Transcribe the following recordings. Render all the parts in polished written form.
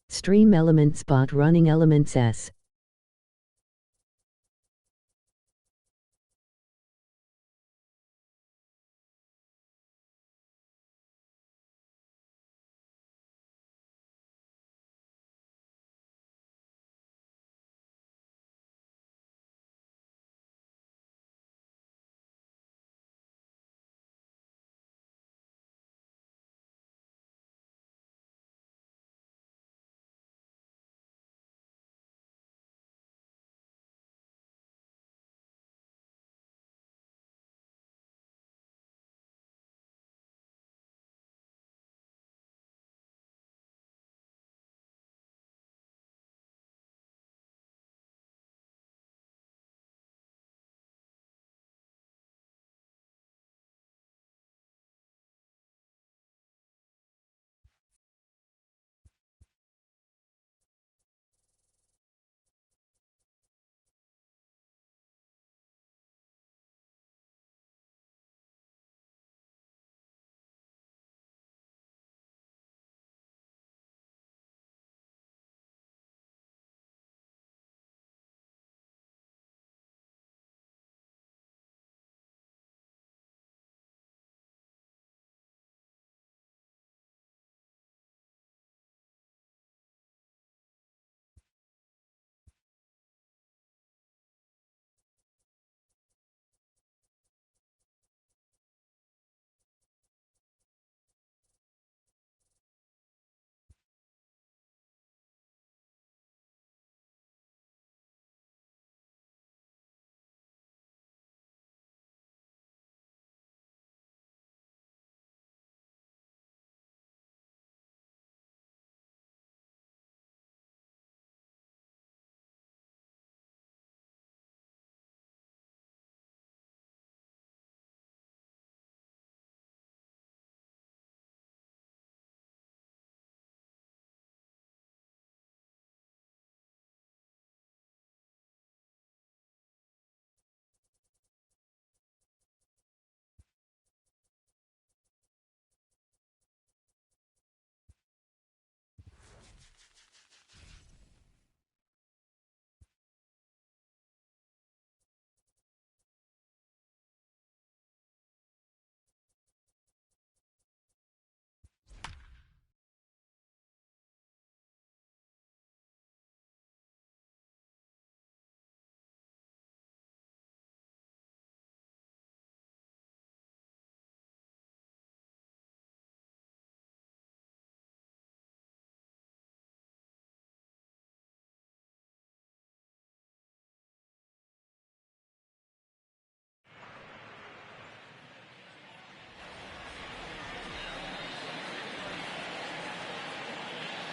Stream element spot running elements S.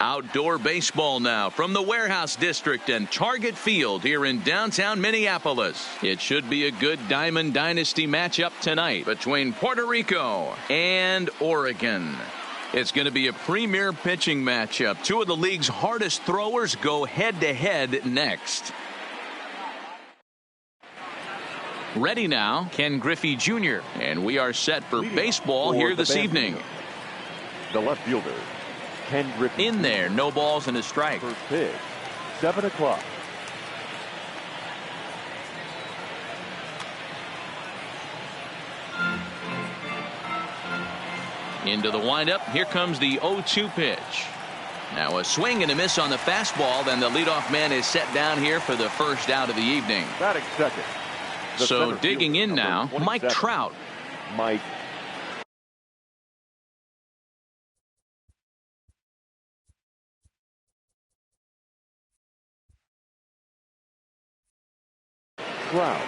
Outdoor baseball now from the Warehouse District and Target Field here in downtown Minneapolis. It should be a good Diamond Dynasty matchup tonight between Puerto Rico and Oregon. It's going to be a premier pitching matchup. Two of the league's hardest throwers go head-to-head next. Ready now, Ken Griffey Jr. And we are set for baseball here this evening. The left fielder, Ken Griffey. In there, no balls and a strike. First pitch, 7 o'clock. Into the windup. Here comes the 0-2 pitch. Now a swing and a miss on the fastball. Then the leadoff man is set down here for the first out of the evening. Batting second. So digging in now, Mike Trout. Mike. Trout.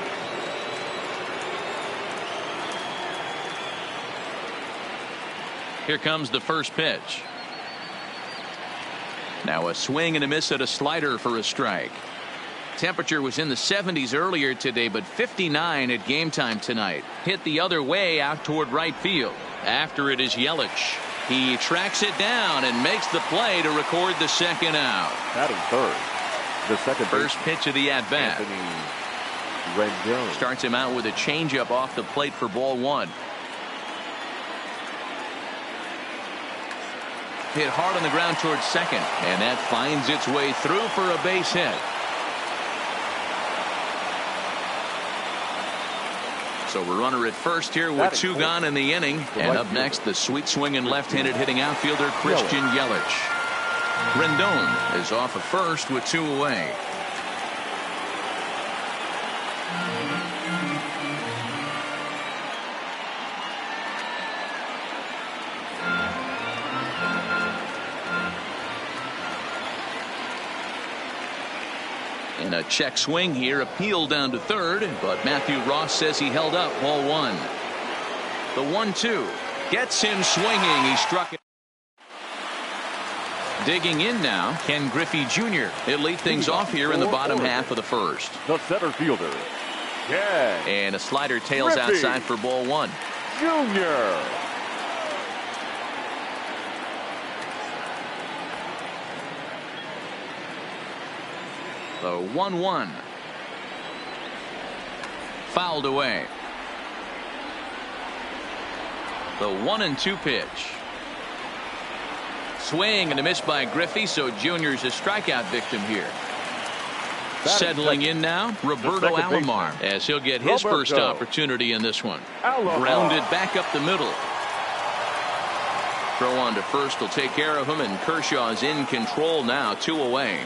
Here comes the first pitch. Now a swing and a miss at a slider for a strike. Temperature was in the 70s earlier today, but 59 at game time tonight. Hit the other way out toward right field. After it is Yelich. He tracks it down and makes the play to record the second out. Batting third. The second first pitch of the at-bat. Rendon starts him out with a changeup off the plate for ball one. hit hard on the ground towards second, and that finds its way through for a base hit. So we're runner at first here with 2 gone in the inning. And up next, the sweet swinging left-handed hitting outfielder Christian Yelich. Rendon is off at first with 2 away. And a check swing here, appeal down to third, but Matthew Ross says he held up. Ball 1. The 1-2 gets him swinging. He struck it. Digging in now, Ken Griffey Jr. He'll lead things off here in the bottom half of the first. The center fielder, Ken. And a slider tails Griffey outside for ball 1. Jr. The 1-1. Fouled away. The 1-2 pitch. Swing and a miss by Griffey, so Junior's a strikeout victim here. Settling in now, Roberto Alomar, as he'll get his first opportunity in this one. Grounded back up the middle. Throw on to first will take care of him, and Kershaw's in control now, 2 away.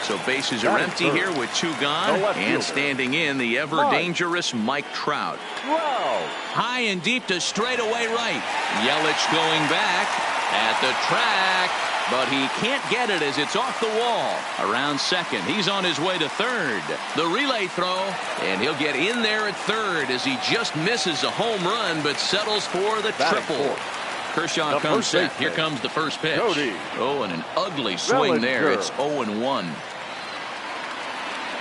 So bases are empty here with 2 gone, and standing in the ever-dangerous Mike Trout. High and deep to straightaway right. Yelich going back at the track, but he can't get it as it's off the wall. Around second, he's on his way to third. The relay throw, and he'll get in there at third as he just misses a home run, but settles for the triple. Kershaw comes set. Here comes the first pitch. Oh, and an ugly swing there. It's 0-1.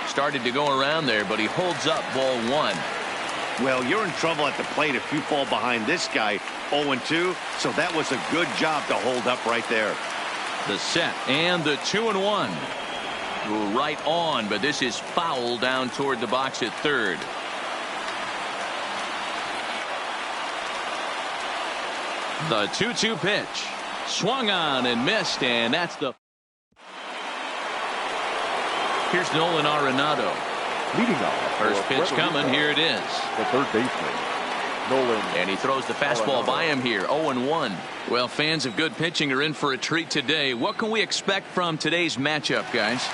Started to go around there, but he holds up ball 1. Well, you're in trouble at the plate if you fall behind this guy. 0-2, so that was a good job to hold up right there. The set and the 2-1. Right on, but this is foul down toward the box at third. The 2-2 pitch. Swung on and missed, and that's the... Here's Nolan Arenado. Leading off. First pitch coming. Here it is. The third baseman, Nolan. And he throws the fastball by him here. 0-1. Well, fans of good pitching are in for a treat today. What can we expect from today's matchup, guys?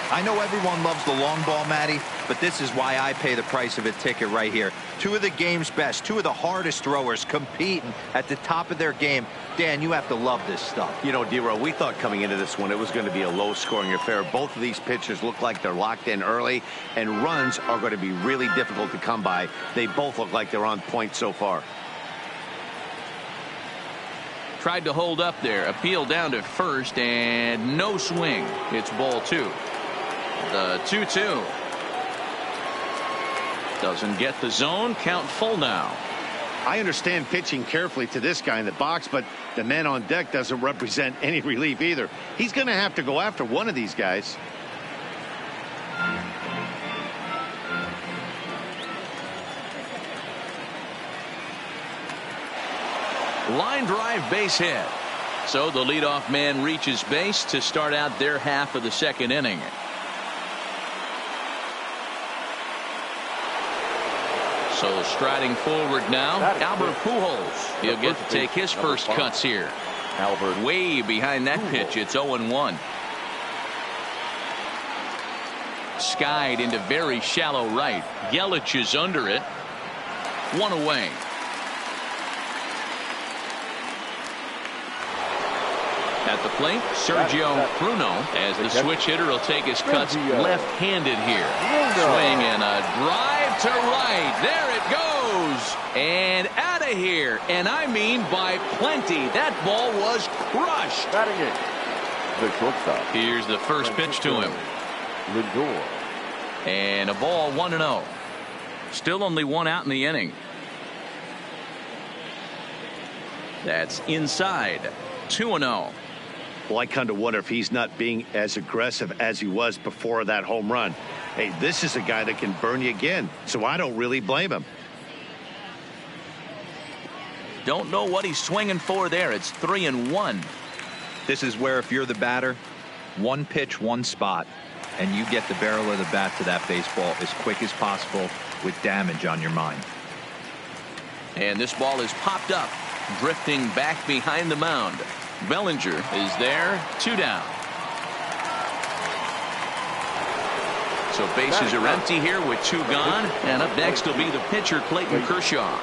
I know everyone loves the long ball, Matty, but this is why I pay the price of a ticket right here. 2 of the game's best, 2 of the hardest throwers competing at the top of their game. Dan, you have to love this stuff. You know, D-Row, we thought coming into this one it was going to be a low-scoring affair. Both of these pitchers look like they're locked in early, and runs are going to be really difficult to come by. They both look like they're on point so far. Tried to hold up there. Appeal down to first, and no swing. It's ball 2. The 2-2. Doesn't get the zone. Count full now. I understand pitching carefully to this guy in the box, but the man on deck doesn't represent any relief either. He's going to have to go after one of these guys. Line drive, base hit. So the leadoff man reaches base to start out their half of the second inning. So striding forward now, Albert Pujols. He'll get to take his first cuts here. Albert way behind that pitch. It's 0-1. Skied into very shallow right. Yelich is under it. 1 away. At the plate, Sergio Bruno, as the switch hitter will take his cuts left-handed here. Swing and a drive to right. There it goes. And out of here. And I mean by plenty. That ball was crushed. Batting it, the shortstop. Here's the first pitch to him. Lindor. And a ball 1-0. Still only 1 out in the inning. That's inside. 2-0. Well, I kind of wonder if he's not being as aggressive as he was before that home run. Hey, this is a guy that can burn you again, so I don't really blame him. Don't know what he's swinging for there. It's 3-1. This is where if you're the batter, one pitch, one spot, and you get the barrel of the bat to that baseball as quick as possible with damage on your mind. And this ball is popped up, drifting back behind the mound. Bellinger is there, 2 down. So bases are empty here with 2 gone. And up next will be the pitcher, Clayton Kershaw.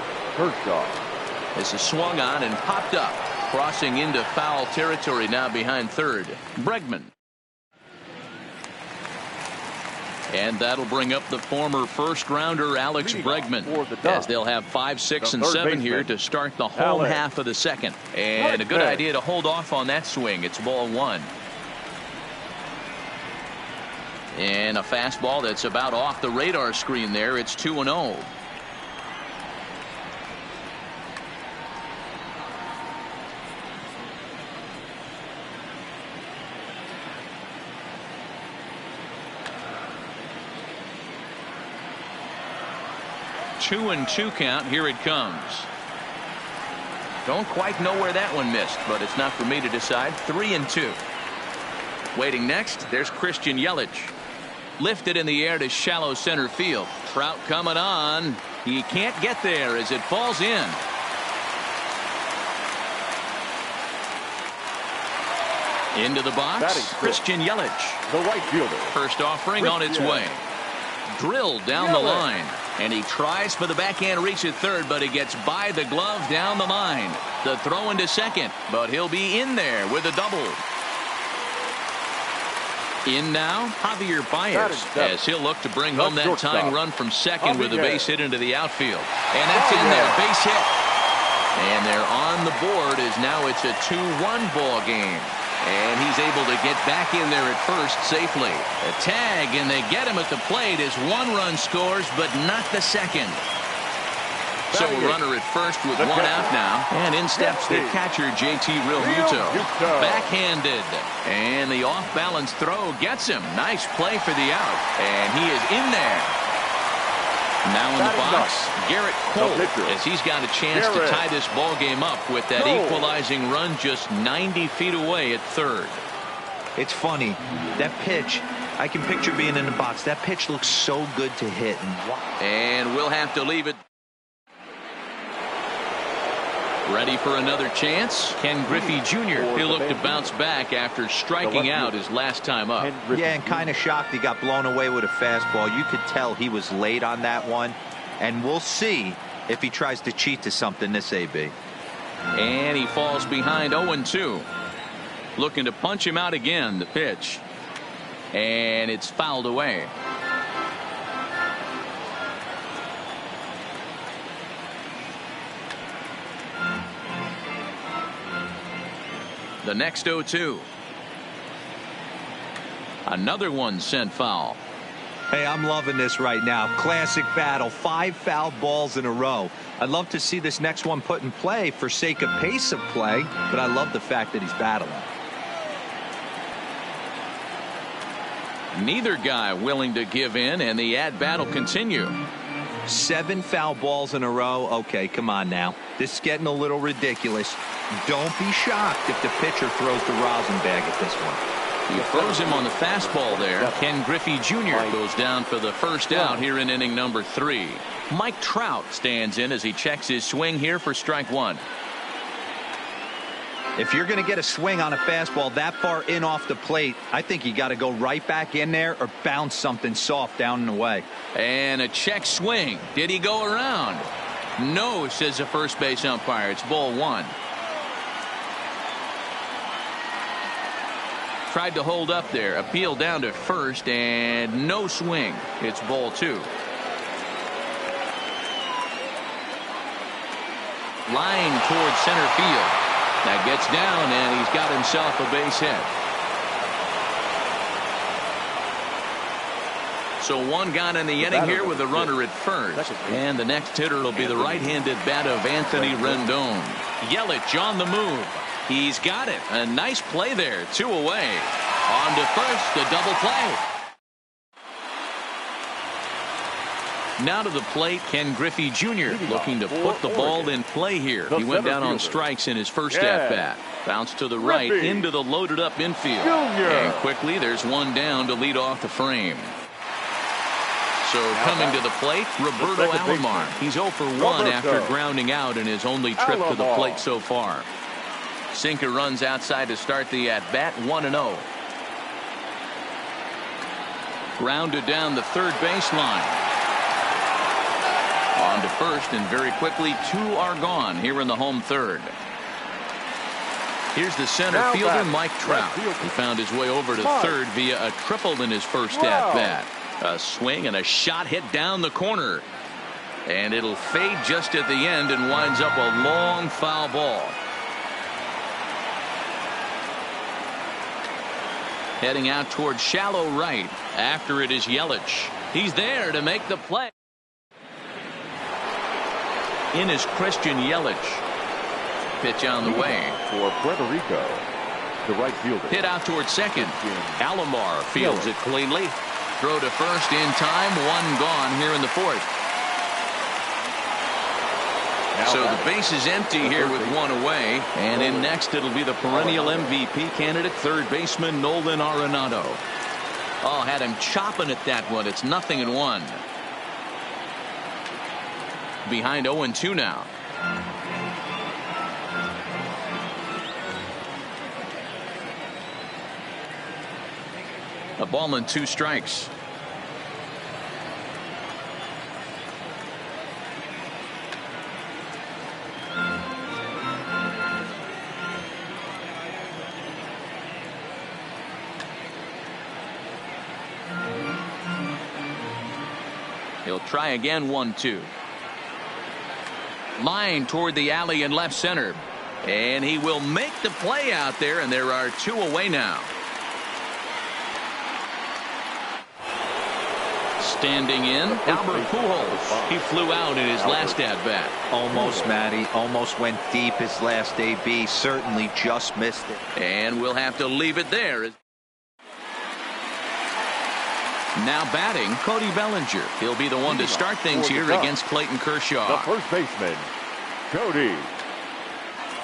This is swung on and popped up, crossing into foul territory now behind third. Bregman. And that'll bring up the former first-rounder Alex Bregman, as they'll have 5, 6, and 7 here to start the home half of the second. And a good idea to hold off on that swing. It's ball 1. And a fastball that's about off the radar screen there. It's 2-0. Two and 2 count. Here it comes. Don't quite know where that one missed, but it's not for me to decide. 3-2. Waiting next, there's Christian Yelich. Lifted in the air to shallow center field. Trout coming on. He can't get there as it falls in. Into the box, Christian Yelich. The right fielder. First offering on its way. Drilled down the line. And he tries for the backhand reach at third, but he gets by the glove down the line. The throw into second, but he'll be in there with a double. In now, Javier Baez, as he'll look to bring home that tying run from second with a base hit into the outfield. And that's in there, base hit. And they're on the board as now it's a 2-1 ball game. And he's able to get back in there at first safely. A tag, and they get him at the plate as 1 run scores, but not the second. So a runner at first with 1 out now. And in steps the catcher, JT Realmuto. Backhanded. And the off-balance throw gets him. Nice play for the out. And he is in there. Now in the box, Garrett Cole, as he's got a chance to tie this ball game up with that equalizing run just 90 feet away at third. It's funny, that pitch, I can picture being in the box. That pitch looks so good to hit. And we'll have to leave it. Ready for another chance? Ken Griffey Jr. He'll look to bounce back after striking out his last time up. Yeah, and kind of shocked he got blown away with a fastball. You could tell he was late on that one. And we'll see if he tries to cheat to something this AB. And he falls behind 0-2. Looking to punch him out again, the pitch. And it's fouled away. The next 0-2. Another one sent foul. Hey, I'm loving this right now. Classic battle. 5 foul balls in a row. I'd love to see this next one put in play for sake of pace of play, but I love the fact that he's battling. Neither guy willing to give in, and the at-bat will continue. 7 foul balls in a row. Okay, come on now. This is getting a little ridiculous. Don't be shocked if the pitcher throws the rosin bag at this one. He throws him on the fastball there. Ken Griffey Jr. goes down for the first out here in inning number 3. Mike Trout stands in as he checks his swing here for strike 1. If you're going to get a swing on a fastball that far in off the plate, I think you got to go right back in there or bounce something soft down and away. And a check swing. Did he go around? No, says the first base umpire. It's ball 1. Tried to hold up there. Appeal down to first, and no swing. It's ball 2. Line towards center field. That gets down, and he's got himself a base hit. So 1 gone in the inning here with a runner at first. And the next hitter will be the right-handed bat of Anthony Rendon. Yelich on the move. He's got it. A nice play there. 2 away. On to first. A double play. Now to the plate, Ken Griffey Jr. looking to put the ball in play here. He went down on strikes in his first at-bat. Bounce to the right into the loaded-up infield. And quickly, there's one down to lead off the frame. So coming to the plate, Roberto Alomar. He's 0 for 1 after grounding out in his only trip to the plate so far. Sinker runs outside to start the at-bat, 1-0. Grounded down the third baseline. On to first, and very quickly, 2 are gone here in the home third. Here's the center fielder, Mike Trout. He found his way over to third via a triple in his first at-bat. A swing and a shot hit down the corner. And it'll fade just at the end and winds up a long foul ball. Heading out towards shallow right. After it is Yelich. He's there to make the play. In is Christian Yelich. Pitch on the way. For Puerto Rico, the right fielder. Hit out towards second. Alomar fields it cleanly. Throw to first in time. 1 gone here in the fourth. So the base is empty here with 1 away. And in next it'll be the perennial MVP candidate, third baseman Nolan Arenado. Oh, had him chopping at that one. It's 0-1. Behind 0-2 now. A ball and 2 strikes. He'll try again, 1-2. Line toward the alley in left center. And he will make the play out there, and there are 2 away now. Standing in, Albert Pujols. He flew out in his last at-bat. Almost, Matty. Almost went deep his last AB. Certainly just missed it. And we'll have to leave it there. Now batting, Cody Bellinger. He'll be the one to start things here against Clayton Kershaw. The first baseman, Cody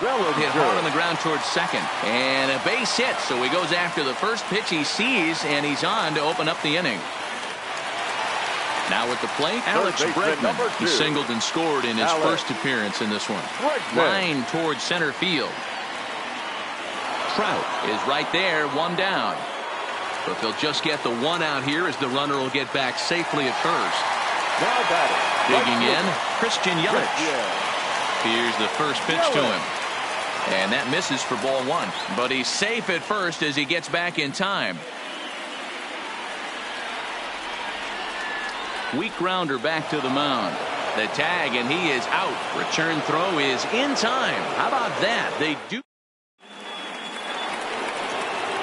Bellinger. Hit hard on the ground towards second. And a base hit, so he goes after the first pitch he sees, and he's on to open up the inning. Now at the plate, Alex Bregman. He singled and scored in his first appearance in this one. Line towards center field. Trout is right there, 1 down. But they'll just get the 1 out here as the runner will get back safely at first. Now batting. Digging in, Christian Yelich. Here's the first pitch to him. And that misses for ball 1. But he's safe at first as he gets back in time. Weak grounder back to the mound. The tag, and he is out. Return throw is in time. How about that? They do.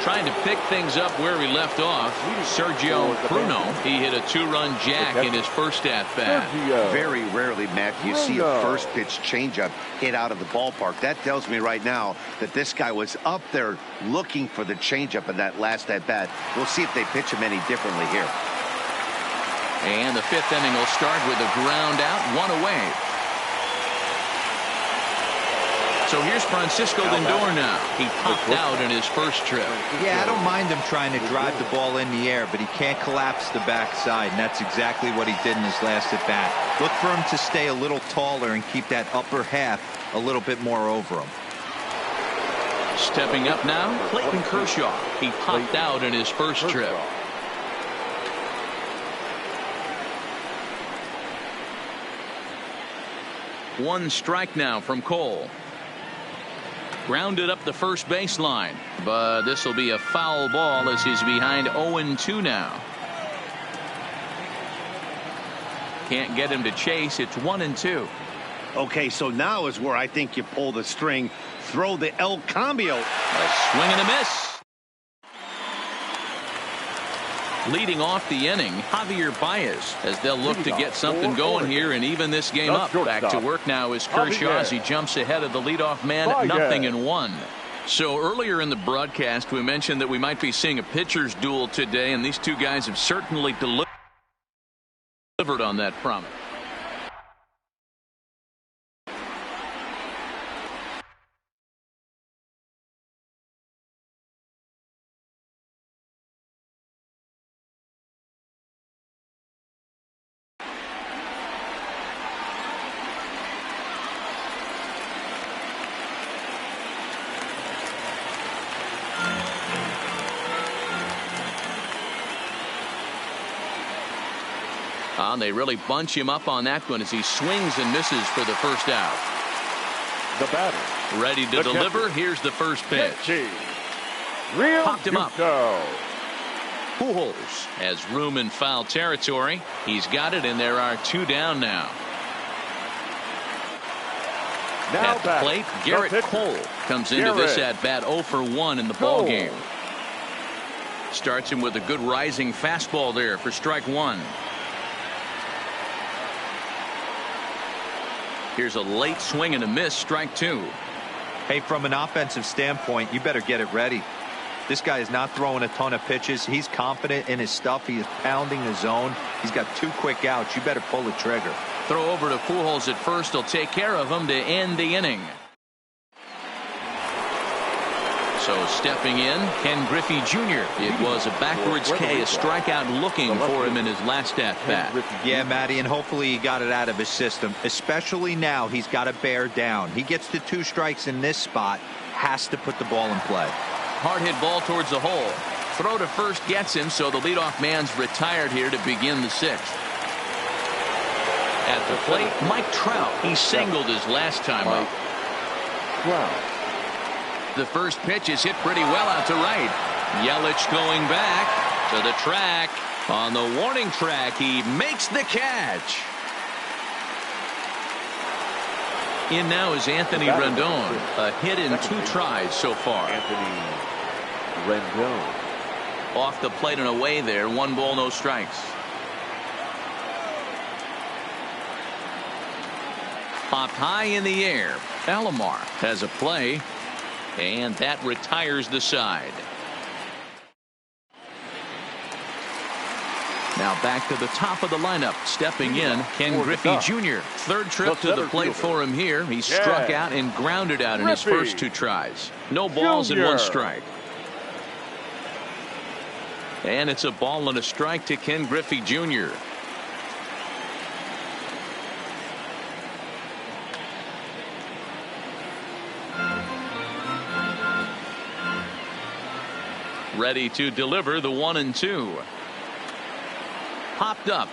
Trying to pick things up where we left off. Sergio Bruno. He hit a 2-run jack in his first at-bat. Very rarely, Matt, you see a first pitch changeup hit out of the ballpark. That tells me right now that this guy was up there looking for the changeup in that last at-bat. We'll see if they pitch him any differently here. And the 5th inning will start with a ground out, 1 away. So here's Francisco Lindor now. He popped out in his first trip. Yeah, I don't mind him trying to drive the ball in the air, but he can't collapse the backside, and that's exactly what he did in his last at-bat. Look for him to stay a little taller and keep that upper half a little bit more over him. Stepping up now, Clayton Kershaw. He popped out in his first trip. One strike now from Cole. Grounded up the first baseline, but this will be a foul ball as he's behind 0-2 now. Can't get him to chase. It's 1-2. Okay, so now is where I think you pull the string, throw the El Cambio. A swing and a miss. Leading off the inning, Javier Baez, as they'll look to get something going here and even this game up. Back to work now is Kershaw as he jumps ahead of the leadoff man at 0-1. So earlier in the broadcast, we mentioned that we might be seeing a pitcher's duel today, and these two guys have certainly delivered delivered on that promise. They really bunch him up on that one as he swings and misses for the first out. The batter. Ready to deliver. Here's the first pitch. Popped him up. Pujols has room in foul territory. He's got it, and there are 2 down now. At the plate, Garrett Cole comes into this at bat 0 for 1 in the ball game. Starts him with a good rising fastball there for strike 1. Here's a late swing and a miss, strike 2. Hey, from an offensive standpoint, you better get it ready. This guy is not throwing a ton of pitches. He's confident in his stuff. He is pounding the zone. He's got 2 quick outs. You better pull the trigger. Throw over to Pujols at first. He'll take care of him to end the inning. So stepping in, Ken Griffey Jr. It was a backwards K, a strikeout looking for him in his last at-bat. Yeah, Matty, and hopefully he got it out of his system, especially now he's got to bear down. He gets to 2 strikes in this spot, has to put the ball in play. Hard hit ball towards the hole. Throw to first gets him, so the leadoff man's retired here to begin the 6th. At the plate, Mike Trout. He singled his last time up. The first pitch is hit pretty well out to right. Yelich going back to the track. On the warning track, he makes the catch. In now is Anthony Rendon. A hit in 2 tries so far. Anthony Rendon. Off the plate and away there. 1 ball, no strikes. Popped high in the air. Alomar has a play. And that retires the side. Now back to the top of the lineup. Stepping in, Ken Griffey Jr. 3rd trip to the plate for him here. He struck out and grounded out in his first 2 tries. No balls and 1 strike. And it's a ball and a strike to Ken Griffey Jr. Ready to deliver the 1-2. Popped up.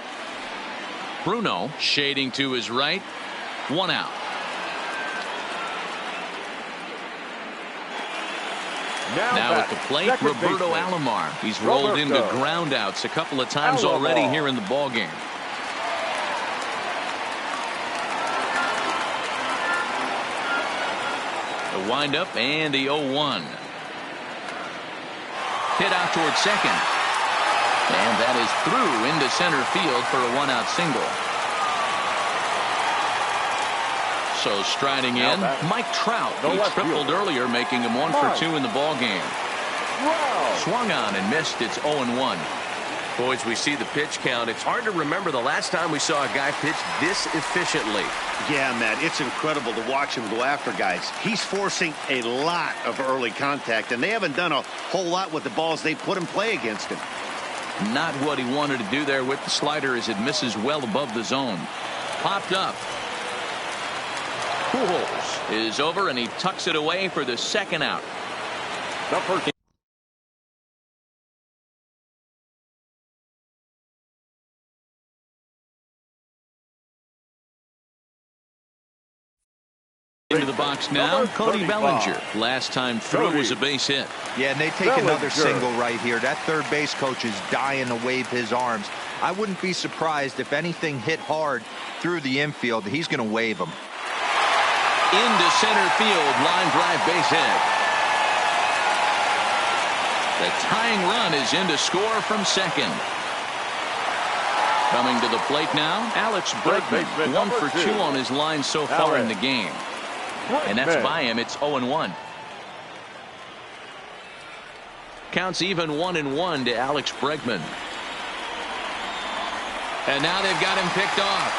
Bruno shading to his right. 1 out. Now at the plate, Roberto Alomar. He's rolled into ground outs a couple of times already here in the ball game. The windup and the 0-1. Hit out towards second. And that is through into center field for a 1-out single. So striding in, Mike Trout. He tripled earlier, making him 1 for 2 in the ball game. Swung on and missed. It's 0-1. Boys, we see the pitch count. It's hard to remember the last time we saw a guy pitch this efficiently. Yeah, Matt, it's incredible to watch him go after guys. He's forcing a lot of early contact, and they haven't done a whole lot with the balls they put in play against him. Not what he wanted to do there with the slider as it misses well above the zone. Popped up. Pujols is over, and he tucks it away for the 2nd out. The first. Into the box now, Cody Bellinger. Last time through was a base hit. Yeah, and they take another single right here. That third base coach is dying to wave his arms. I wouldn't be surprised if anything hit hard through the infield. He's going to wave them. Into center field, line drive base hit. The tying run is in to score from second. Coming to the plate now, Alex Bregman. 1 for 2 on his line so far in the game. And that's by him. It's 0-1. Counts even 1-1 to Alex Bregman. And now they've got him picked off.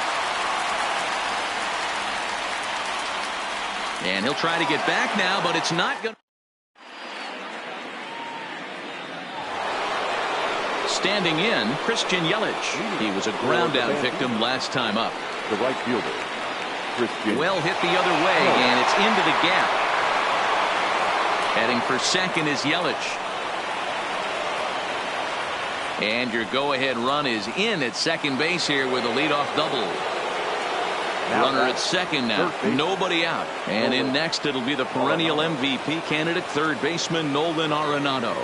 And he'll try to get back now, but it's not going to. Standing in, Christian Yelich. He was a ground out victim last time up. The right fielder, Christian. Well hit the other way, and it's into the gap. Heading for second is Yelich. And your go-ahead run is in at second base here with a leadoff double. Runner at second now. Nobody out. And in next, it'll be the perennial MVP candidate, third baseman Nolan Arenado.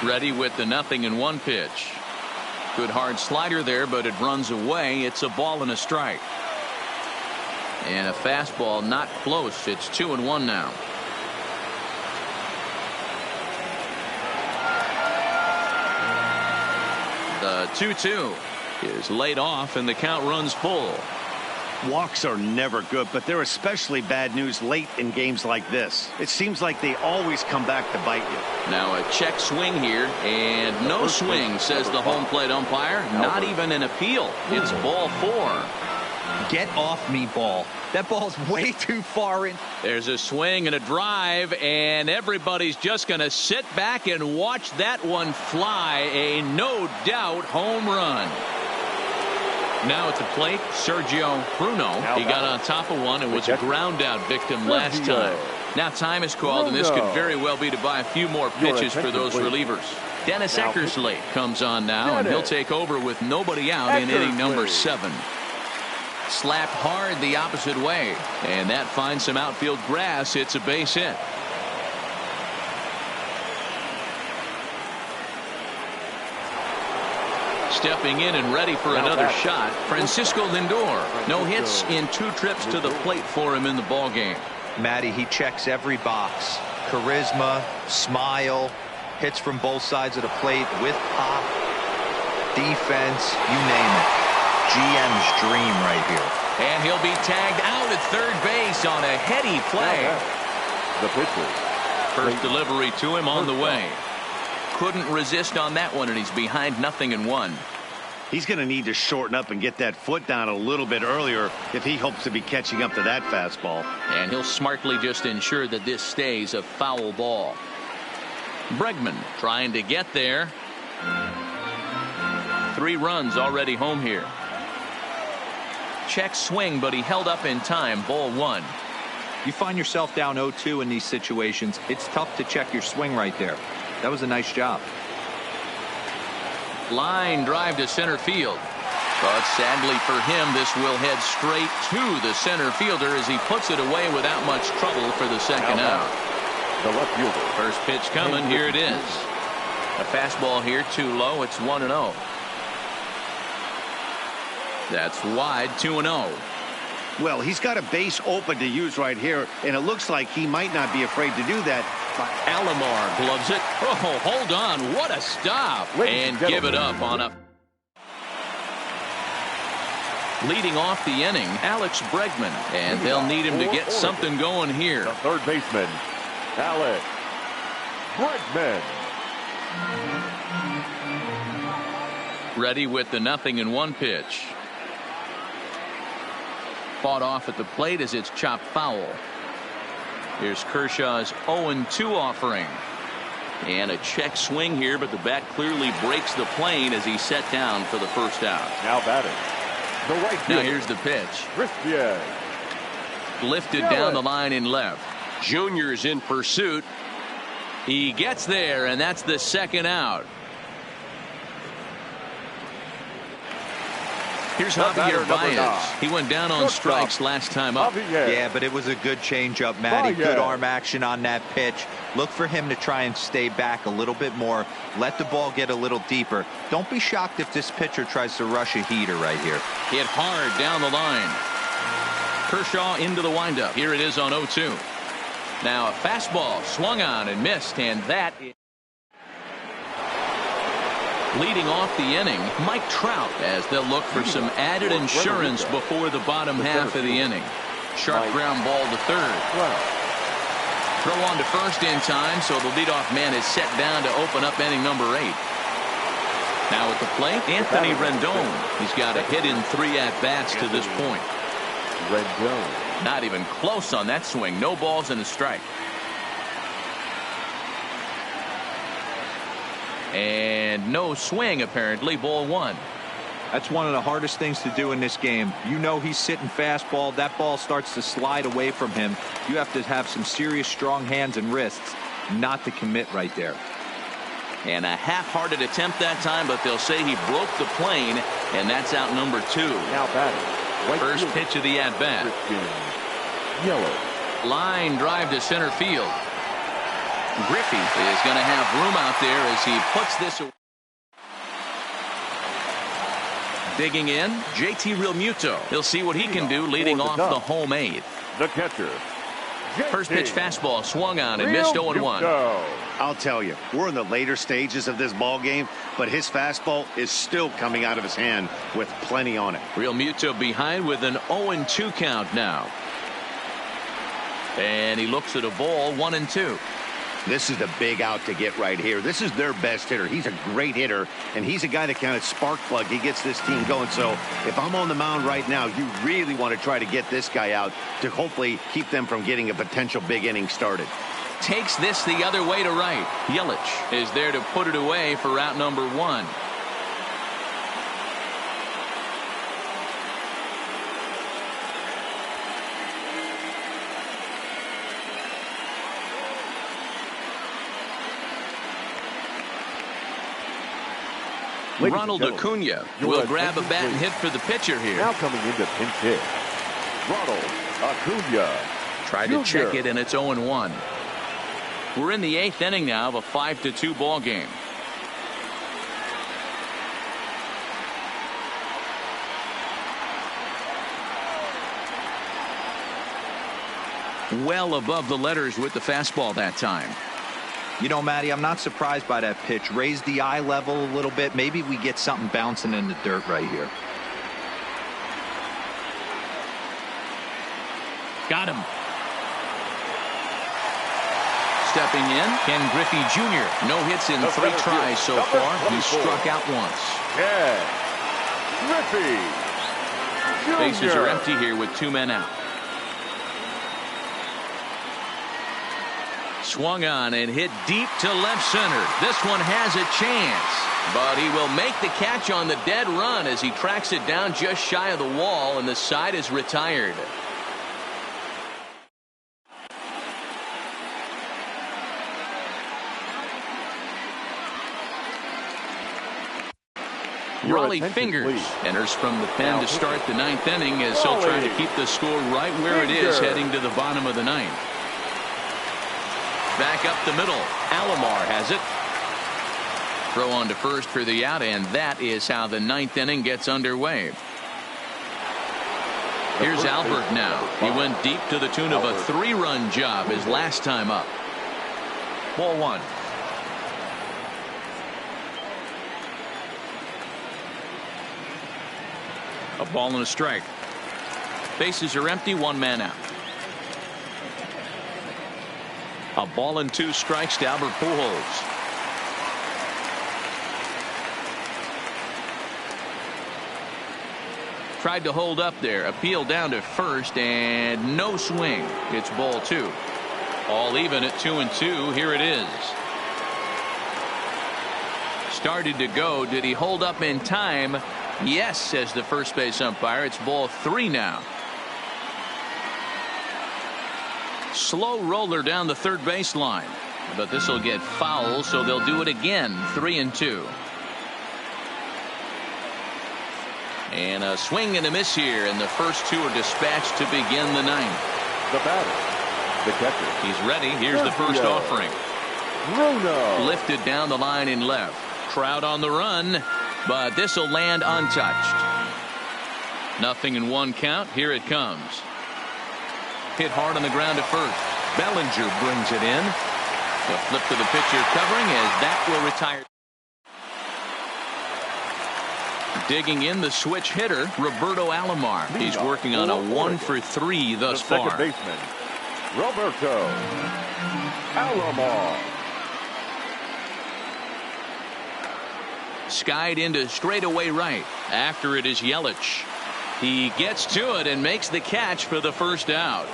Ready with the 0-1 pitch. Good hard slider there, but it runs away. It's a ball and a strike. And a fastball not close. It's 2-1 now. The 2-2 is laid off and the count runs full. Walks are never good, but they're especially bad news late in games like this. It seems like they always come back to bite you. Now a check swing here, and no swing, says the home plate umpire. Not even an appeal. It's ball 4. Get off me, ball. That ball's way too far in. There's a swing and a drive, and everybody's just going to sit back and watch that one fly. A no doubt home run. Now at the plate, Sergio Bruno. He got on top of one and was a ground out victim last time. Now time is called, and this could very well be to buy a few more pitches for those relievers. Dennis Eckersley comes on now, and he'll take over with nobody out in inning number 7. Slapped hard the opposite way, and that finds some outfield grass. It's a base hit. Stepping in and ready for another shot, Francisco Lindor. No hits in 2 trips to the plate for him in the ballgame. Matty, he checks every box. Charisma, smile, hits from both sides of the plate with pop, defense, you name it. GM's dream right here. And he'll be tagged out at third base on a heady play. The pitcher. First delivery to him on the way. Couldn't resist on that one, and he's behind 0-1. He's going to need to shorten up and get that foot down a little bit earlier if he hopes to be catching up to that fastball. And he'll smartly just ensure that this stays a foul ball. Bregman trying to get there. 3 runs already home here. Check swing, but he held up in time. Ball 1. You find yourself down 0-2 in these situations. It's tough to check your swing right there. That was a nice job. Line drive to center field. But sadly for him, this will head straight to the center fielder as he puts it away without much trouble for the second out. The left fielder. First pitch coming. Here it is. A fastball here, too low. It's 1-0. That's wide, 2-0. Well, he's got a base open to use right here, and it looks like he might not be afraid to do that. Alomar gloves it. Oh, hold on. What a stop. And give it up on a. Leading off the inning, Alex Bregman. And they'll need him to get something going here. The third baseman, Alex Bregman. Ready with the 0-1 pitch. Fought off at the plate as it's chopped foul. Here's Kershaw's 0-2 offering. And a check swing here, but the bat clearly breaks the plane as he's set down for the first out. Now batting. The right fielder. Now here's the pitch. Christian. Lifted down the line in left. Junior's in pursuit. He gets there, and that's the second out. Here's Javier Baez. He went down on strikes last time up. Yeah, but it was a good changeup, Matty. Good arm action on that pitch. Look for him to try and stay back a little bit more. Let the ball get a little deeper. Don't be shocked if this pitcher tries to rush a heater right here. Hit hard down the line. Kershaw into the windup. Here it is on 0-2. Now a fastball swung on and missed, and that is leading off the inning, Mike Trout, as they'll look for some added insurance before the bottom half of the inning. Sharp ground ball to third. Throw on to first in time, so the leadoff man is set down to open up inning number 8. Now at the plate, Anthony Rendon. He's got a hit in 3 at-bats to this point. Rendon. Not even close on that swing. No balls and a strike. And no swing, apparently. Ball 1. That's one of the hardest things to do in this game. You know he's sitting fastball. That ball starts to slide away from him. You have to have some serious strong hands and wrists not to commit right there. And a half-hearted attempt that time, but they'll say he broke the plane, and that's out number 2. Now batting. Right First field. pitch of the at-bat. Yellow. Line drive to center field. Griffey is going to have room out there as he puts this away. Digging in, JT Realmuto. He'll see what he can do leading off the home 8th. The catcher. First pitch fastball swung on and missed 0-1. I'll tell you, we're in the later stages of this ball game, but his fastball is still coming out of his hand with plenty on it. Realmuto behind with an 0-2 count now. And he looks at a ball, 1-2. This is the big out to get right here. This is their best hitter. He's a great hitter, and he's a guy that kind of spark plug. He gets this team going. So if I'm on the mound right now, you really want to try to get this guy out to hopefully keep them from getting a potential big inning started. Takes this the other way to right. Yelich is there to put it away for out number 1. Ronald Acuna will grab a bat and hit for the pitcher here. Now coming into pinch hit, Ronald Acuna. Tried to check it, and it's 0-1. We're in the 8th inning now of a 5-2 ball game. Well above the letters with the fastball that time. You know, Matty, I'm not surprised by that pitch. Raise the eye level a little bit. Maybe we get something bouncing in the dirt right here. Got him. Stepping in, Ken Griffey Jr. No hits in 3 tries so far. He struck out once. Ken Griffey Jr. Bases are empty here with 2 men out. Swung on and hit deep to left center. This one has a chance, but he will make the catch on the dead run as he tracks it down just shy of the wall, and the side is retired. Raleigh Fingers enters from the pen to start the 9th inning as he'll try to keep the score right where it is heading to the bottom of the 9th. Back up the middle. Alomar has it. Throw on to first for the out, and that is how the 9th inning gets underway. Here's Albert now. He went deep to the tune of a 3-run job his last time up. Ball 1. A ball and a strike. Bases are empty, 1 man out. A ball and 2 strikes to Albert Pujols. Tried to hold up there. Appeal down to first, and no swing. It's ball 2. All even at 2-2. Here it is. Started to go. Did he hold up in time? Yes, says the first base umpire. It's ball 3 now. Slow roller down the third baseline, but this will get foul, so they'll do it again. 3-2. And a swing and a miss here, and the first 2 are dispatched to begin the 9th. The batter, the catcher. He's ready. Here's the first offering. Bruno. Lifted down the line in left. Crowd on the run, but this will land untouched. 0-1 count. Here it comes. Hit hard on the ground to first. Bellinger brings it in. The flip to the pitcher covering as that will retire. Digging in the switch hitter, Roberto Alomar. He's working on a 1 for 3 thus far. Second baseman, Roberto Alomar. Skied into straightaway right. After it is Yelich. He gets to it and makes the catch for the first out.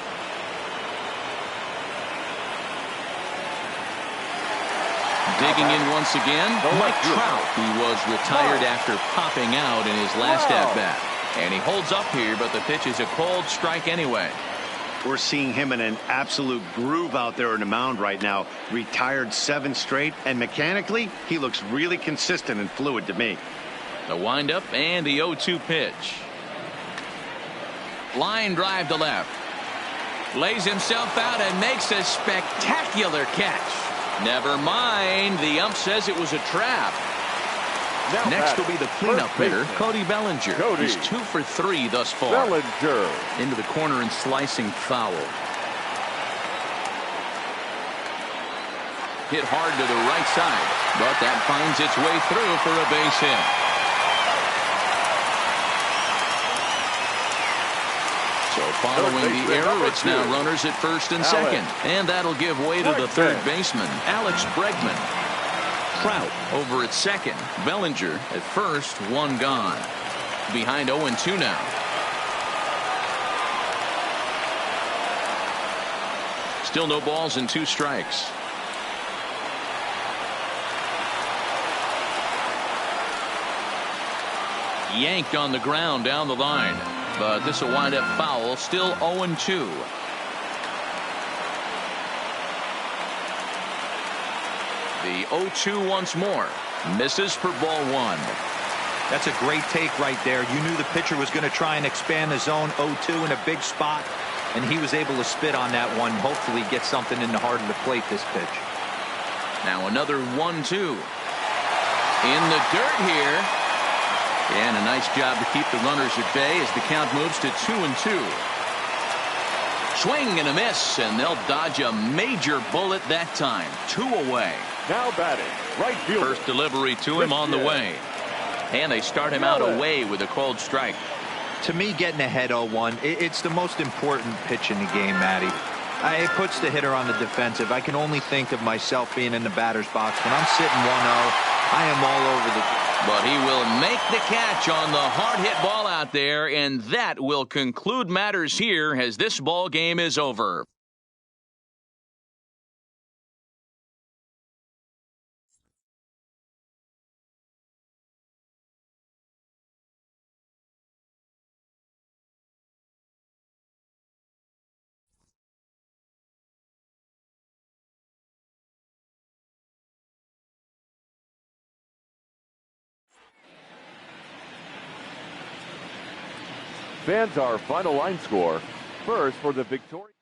Digging in once again, Mike Trout. He was retired after popping out in his last at-bat. And he holds up here, but the pitch is a cold strike anyway. We're seeing him in an absolute groove out there in the mound right now. Retired 7 straight, and mechanically, he looks really consistent and fluid to me. The windup and the 0-2 pitch. Line drive to left. Lays himself out and makes a spectacular catch. Never mind. The ump says it was a trap. Now Next will be the cleanup hitter, Cody Bellinger. He's 2 for 3 thus far. Bellinger. Into the corner and slicing foul. Hit hard to the right side, but that finds its way through for a base hit. So following the error, it's now runners at first and second. And that'll give way to the third baseman, Alex Bregman. Trout over at second. Bellinger at first, 1 gone. Behind 0-2 now. Still no balls and 2 strikes. Yanked on the ground down the line. But this will wind up foul. Still 0-2. The 0-2 once more. Misses for ball 1. That's a great take right there. You knew the pitcher was going to try and expand the zone. 0-2 in a big spot, and he was able to spit on that one. Hopefully get something in the heart of the plate this pitch. Now another 1-2. In the dirt here. And a nice job to keep the runners at bay as the count moves to 2-2. Swing and a miss, and they'll dodge a major bullet that time. 2 away. Now batting, right fielder. First delivery to him on the way. And they start him out away with a cold strike. To me, getting ahead 0-1, it's the most important pitch in the game, Matty. It puts the hitter on the defensive. I can only think of myself being in the batter's box. When I'm sitting 1-0, I am all over the... But he will make the catch on the hard hit ball out there, and that will conclude matters here as this ball game is over. Fans, our final line score. First for the victorious.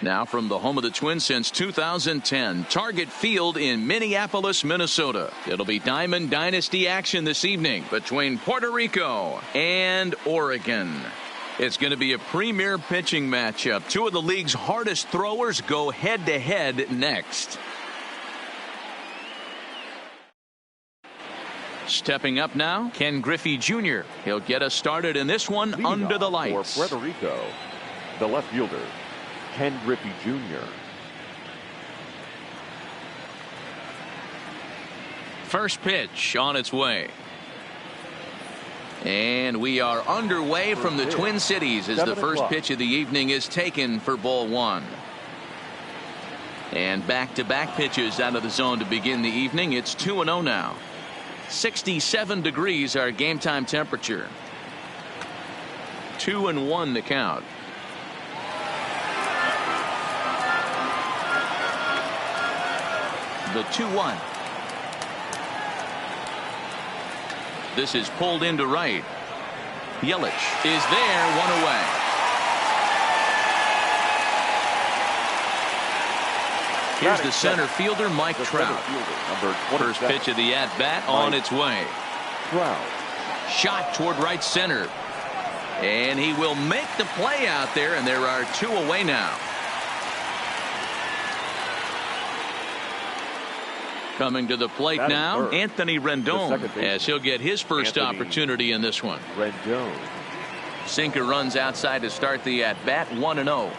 Now from the home of the Twins since 2010, Target Field in Minneapolis, Minnesota. It'll be Diamond Dynasty action this evening between Puerto Rico and Oregon. It's going to be a premier pitching matchup. Two of the league's hardest throwers go head-to-head next. Stepping up now, Ken Griffey Jr. He'll get us started in this one. Leading under the off lights. For Puerto Rico, the left fielder, Ken Griffey Jr. First pitch on its way. And we are underway from the Twin Cities as the first pitch of the evening is taken for ball one. And back-to-back pitches out of the zone to begin the evening. It's 2-0 now. 67 degrees our game time temperature. 2-1 the count. The 2-1. This is pulled into right. Yelich is there, one away. Here's the center fielder, Mike Trout. First pitch of the at-bat on its way. Shot toward right center. And he will make the play out there, and there are two away now. Coming to the plate now, Anthony Rendon, as he'll get his first opportunity in this one. Rendon. Sinker runs outside to start the at-bat, 1-0.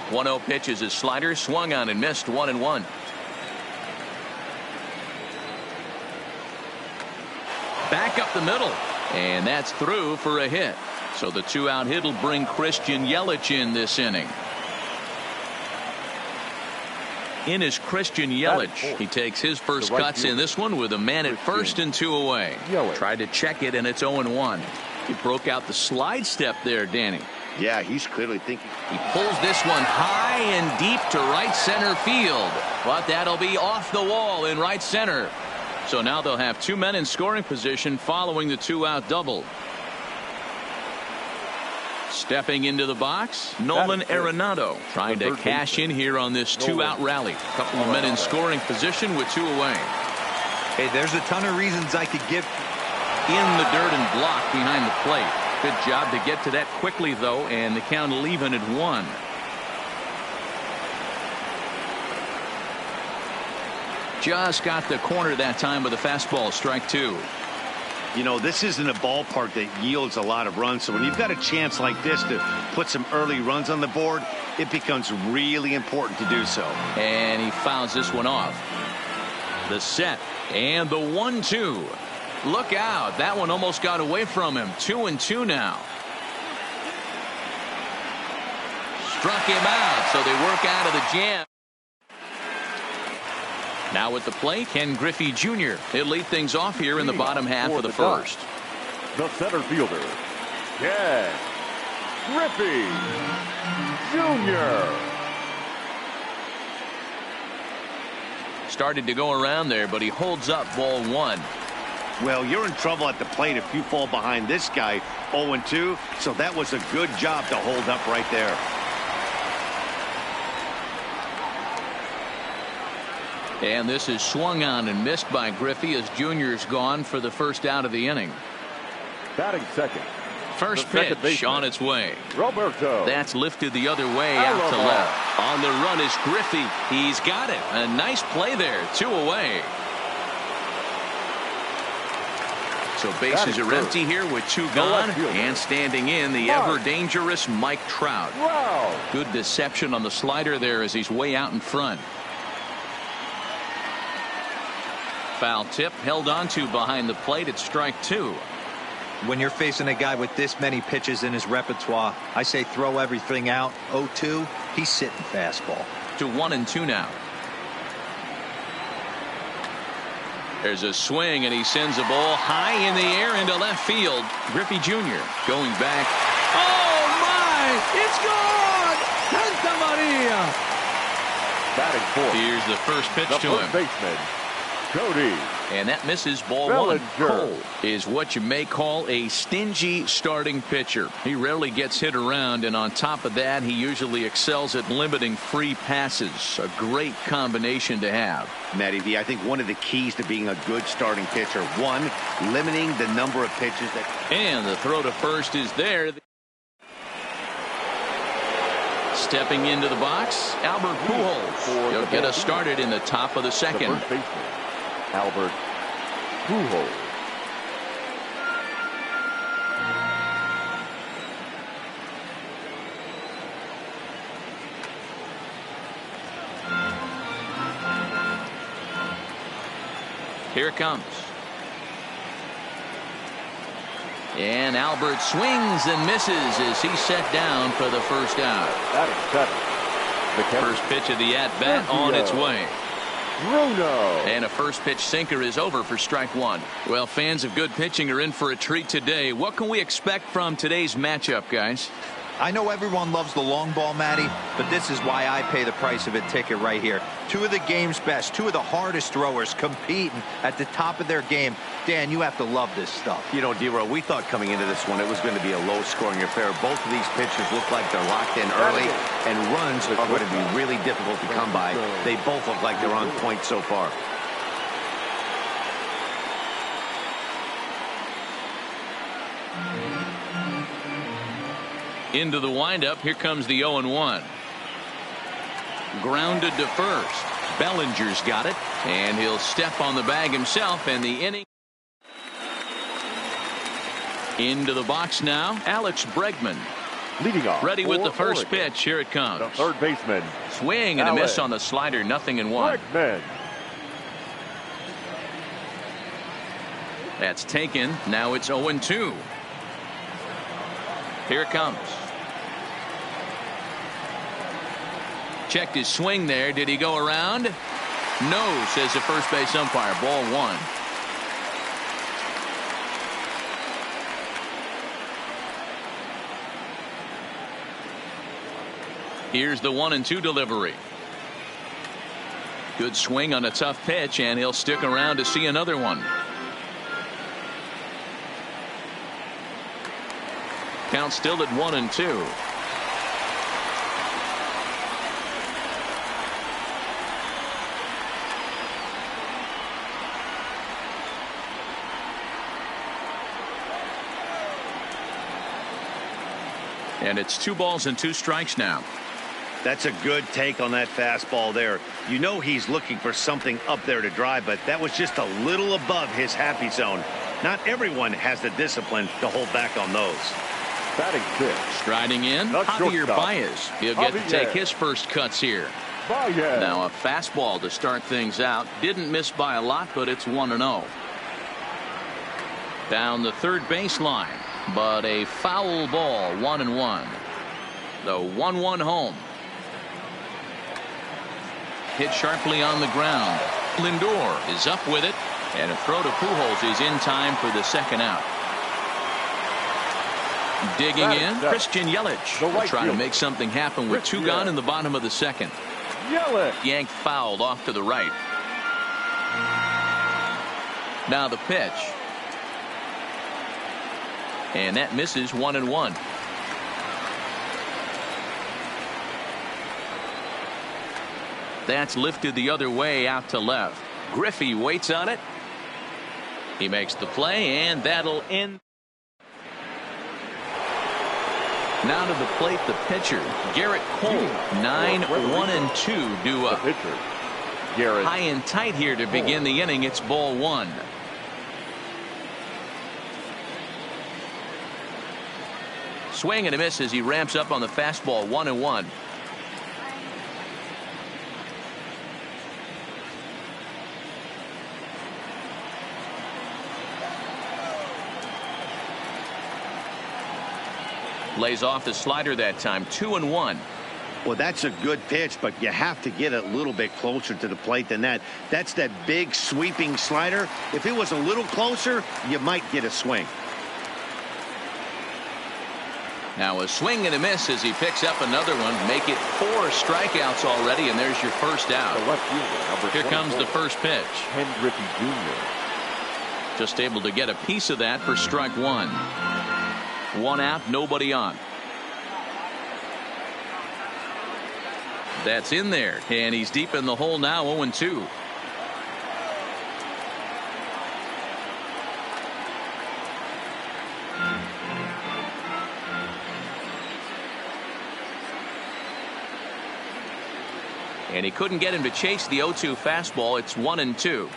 1-0 pitch is his slider, swung on and missed, 1-1. Back up the middle, and that's through for a hit. So the two-out hit will bring Christian Yelich in this inning. In is Christian Yelich. He takes his first cuts in this one with a man at first and two away. Tried to check it, and it's 0-1. He broke out the slide step there, Danny. Yeah, he's clearly thinking. He pulls this one high and deep to right center field. But that'll be off the wall in right center. So now they'll have two men in scoring position following the two-out double. Stepping into the box, Nolan Arenado trying to cash in here on this two-out rally. Couple of men in scoring position with two away. Hey, there's a ton of reasons I could give. In the dirt and block behind the plate. Good job to get to that quickly, though, and the count leaving at 1. Just got the corner that time with a fastball, strike 2. You know, this isn't a ballpark that yields a lot of runs, so when you've got a chance like this to put some early runs on the board, it becomes really important to do so. And he fouls this one off. The set and the 1-2. Look out, that one almost got away from him. 2-2 now. Struck him out, so they work out of the jam. Now at the plate, Ken Griffey Jr. He'll lead things off here in the bottom half of the first. The center fielder, Ken Griffey Jr. Started to go around there, but he holds up ball 1. Well, you're in trouble at the plate if you fall behind this guy 0-2, so that was a good job to hold up right there. And this is swung on and missed by Griffey as Jr.'s gone for the first out of the inning. Batting second. First pitch on its way. Roberto. That's lifted the other way out to left. On the run is Griffey. He's got it. A nice play there. 2 away. So bases are empty here with 2 gone, and standing in the ever-dangerous Mike Trout. Good deception on the slider there as he's way out in front. Foul tip held onto behind the plate at strike 2. When you're facing a guy with this many pitches in his repertoire, I say throw everything out. 0-2, he's sitting fastball. To 1-2 now. There's a swing, and he sends a ball high in the air into left field. Griffey Jr. going back. Oh, my! It's gone! Santa Maria! Batting fourth. Here's the first pitch to him. Baseman, Cody. And that misses ball Bellinger. one. Cole is what you may call a stingy starting pitcher. He rarely gets hit around, and on top of that, he usually excels at limiting free passes. A great combination to have. Matty V, I think one of the keys to being a good starting pitcher, one, limiting the number of pitches that... And the throw to first is there. Stepping into the box, Albert Pujols. He'll get us started in the top of the second. The first baseman, Albert Pujols. Here it comes. And Albert swings and misses as he's set down for the first out. That is seven. First pitch of the at-bat on its way. Bruno. And a first pitch sinker is over for strike one. Well, fans of good pitching are in for a treat today. What can we expect from today's matchup, guys? I know everyone loves the long ball, Matty, but this is why I pay the price of a ticket right here. Two of the game's best, two of the hardest throwers competing at the top of their game. Dan, you have to love this stuff. You know, D-Row, we thought coming into this one it was going to be a low-scoring affair. Both of these pitchers look like they're locked in early, and runs are going to be really difficult to come by. They both look like they're on point so far. Into the windup. Here comes the 0-1. Grounded to first. Bellinger's got it, and he'll step on the bag himself, and the inning. Into the box now, Alex Bregman. Leading off. Ready with the first Oregon. pitch. Here it comes. The third baseman. Swing and a miss on the slider. 0-1. Bregman. That's taken. Now it's 0-2. Here it comes. Checked his swing there. Did he go around? No, says the first base umpire. Ball one. Here's the 1-2 delivery. Good swing on a tough pitch, and he'll stick around to see another one. Count still at 1-2. And it's 2 balls and 2 strikes now. That's a good take on that fastball there. You know he's looking for something up there to drive, but that was just a little above his happy zone. Not everyone has the discipline to hold back on those. Batting fifth. Striding in, Not Javier shortstop. Baez. He'll get to Javier. take his first cuts here. Baez. Now a fastball to start things out. Didn't miss by a lot, but it's 1-0. Down the third baseline, but a foul ball. 1-1. The 1-1 home. Hit sharply on the ground. Lindor is up with it, and a throw to Pujols is in time for the second out. Digging in, Christian Yelich will right try to fielder. make something happen with 2 gone in the bottom of the second. Yelich. Yanked fouled off to the right. Now the pitch. And that misses. 1-1. That's lifted the other way out to left. Griffey waits on it. He makes the play, and that'll end. Now to the plate, the pitcher, Garrett Cole. 9-1-2 due The up. pitcher, Garrett. High and tight here to begin the inning. It's ball one. Swing and a miss as he ramps up on the fastball. 1-1. Lays off the slider that time. 2-1. Well, that's a good pitch, but you have to get a little bit closer to the plate than that. That's that big sweeping slider. If it was a little closer, you might get a swing. Now a swing and a miss as he picks up another one. Make it 4 strikeouts already, and there's your first out. The left fielder, number Here comes the first pitch. Ken Griffey Jr. Just able to get a piece of that for strike 1. 1 out, nobody on. That's in there, and he's deep in the hole now, 0-2. And he couldn't get him to chase the 0-2 fastball. It's 1-2.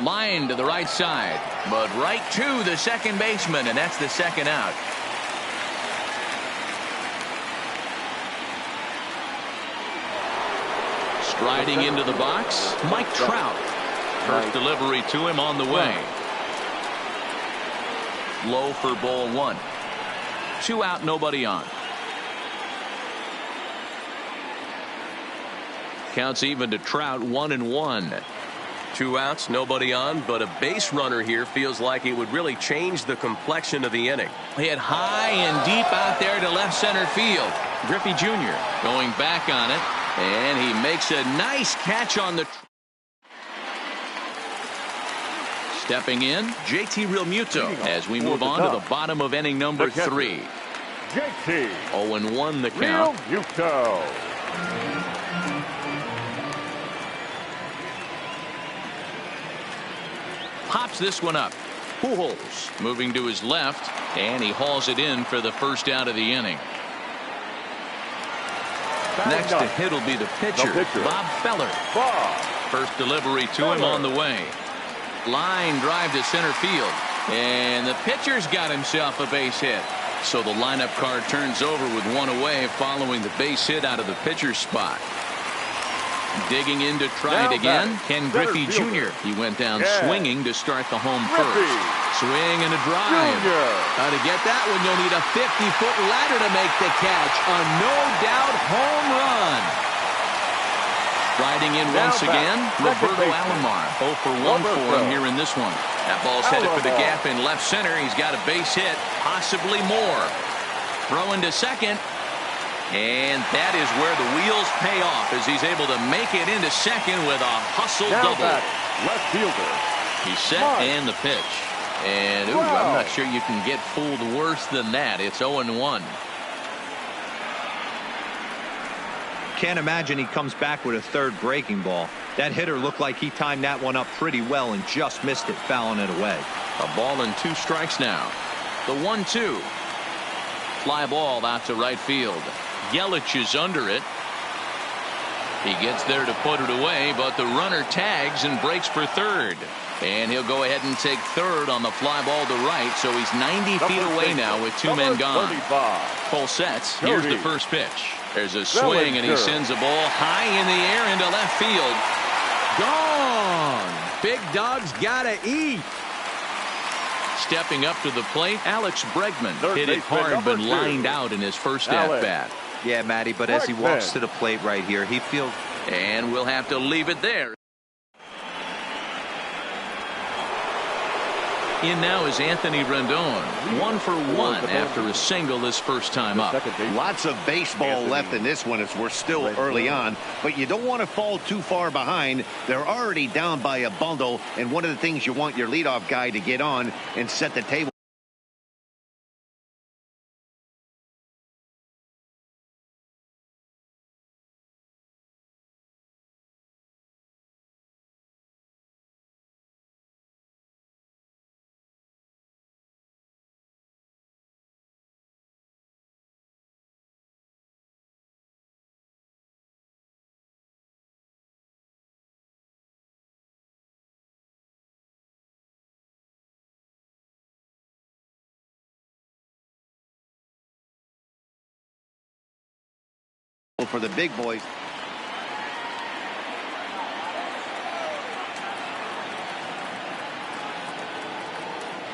Line to the right side, but right to the second baseman, and that's the second out. Striding into the box, Mike Trout. First delivery to him on the way. Low for ball 1. 2 out, nobody on. Counts even to Trout, 1-1. 2 outs, nobody on, but a base runner here feels like it would really change the complexion of the inning. Hit high and deep out there to left center field. Griffey Jr. going back on it, and he makes a nice catch on the. Stepping in, JT Realmuto as we move on to the bottom of inning number 3. JT 0-1 the count. Realmuto. Pops this one up. Pujols moving to his left, and he hauls it in for the first out of the inning. Next to hit will be the pitcher, Bob Feller. First delivery to him on the way. Line drive to center field, and the pitcher's got himself a base hit. So the lineup card turns over with 1 away following the base hit out of the pitcher's spot. Digging in to try it again, Ken Griffey Jr. He went down swinging to start the home first. Swing and a drive. To get that one, you'll need a 50-foot ladder to make the catch. A no-doubt home run. Riding in once again, Roberto Alomar. 0 for 1 for him here in this one. That ball's headed for the gap in left center. He's got a base hit, possibly more. Throwing to second. And that is where the wheels pay off as he's able to make it into second with a hustle double. Left fielder. He's set and the pitch. And I'm not sure you can get fooled worse than that. It's 0-1. Can't imagine he comes back with a third breaking ball. That hitter looked like he timed that one up pretty well and just missed it, fouling it away. A ball and 2 strikes now. The 1-2. Fly ball out to right field. Yelich is under it. He gets there to put it away, but the runner tags and breaks for third. And he'll go ahead and take third on the fly ball to right, so he's 90 feet away now with 2 men gone. Full sets. Here's the first pitch. There's a swing, and he sends a ball high in the air into left field. Gone. Big dog's gotta eat. Stepping up to the plate, Alex Bregman hit it hard but lined out in his first at-bat. Yeah, Matty, but as he walks to the plate right here, he feels. And we'll have to leave it there. In now is Anthony Rendon. 1 for 1 after a single this first time up. Lots of baseball left in this one as we're still early on, but you don't want to fall too far behind. They're already down by a bundle, and one of the things you want your leadoff guy to get on and set the table. For the big boys.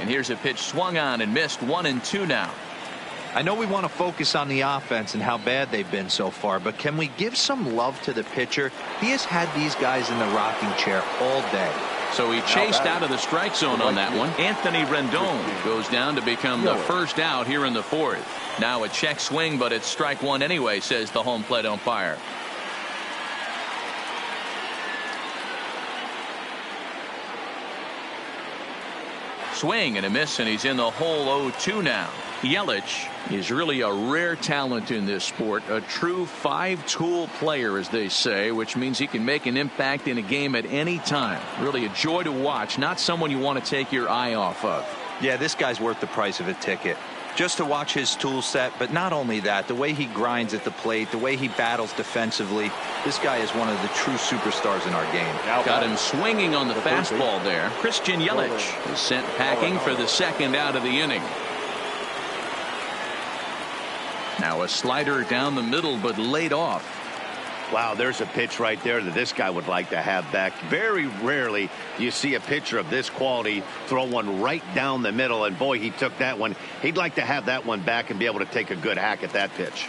And here's a pitch swung on and missed. 1-2 now. I know we want to focus on the offense and how bad they've been so far, but can we give some love to the pitcher? He has had these guys in the rocking chair all day. So he chased out of the strike zone on that one. Anthony Rendon goes down to become the first out here in the fourth. Now a check swing, but it's strike one anyway, says the home plate umpire. Swing and a miss, and he's in the hole 0-2 now. Yelich is really a rare talent in this sport, a true five-tool player, as they say, which means he can make an impact in a game at any time. Really a joy to watch, not someone you want to take your eye off of. Yeah, this guy's worth the price of a ticket. Just to watch his tool set, but not only that, the way he grinds at the plate, the way he battles defensively, this guy is one of the true superstars in our game. Got him swinging on the fastball there. Christian Yelich is sent packing for the second out of the inning. Now a slider down the middle, but laid off. Wow, there's a pitch right there that this guy would like to have back. Very rarely do you see a pitcher of this quality throw one right down the middle, and boy, he took that one. He'd like to have that one back and be able to take a good hack at that pitch.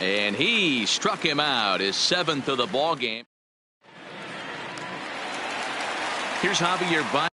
And he struck him out, his seventh of the ball game. Here's Javier.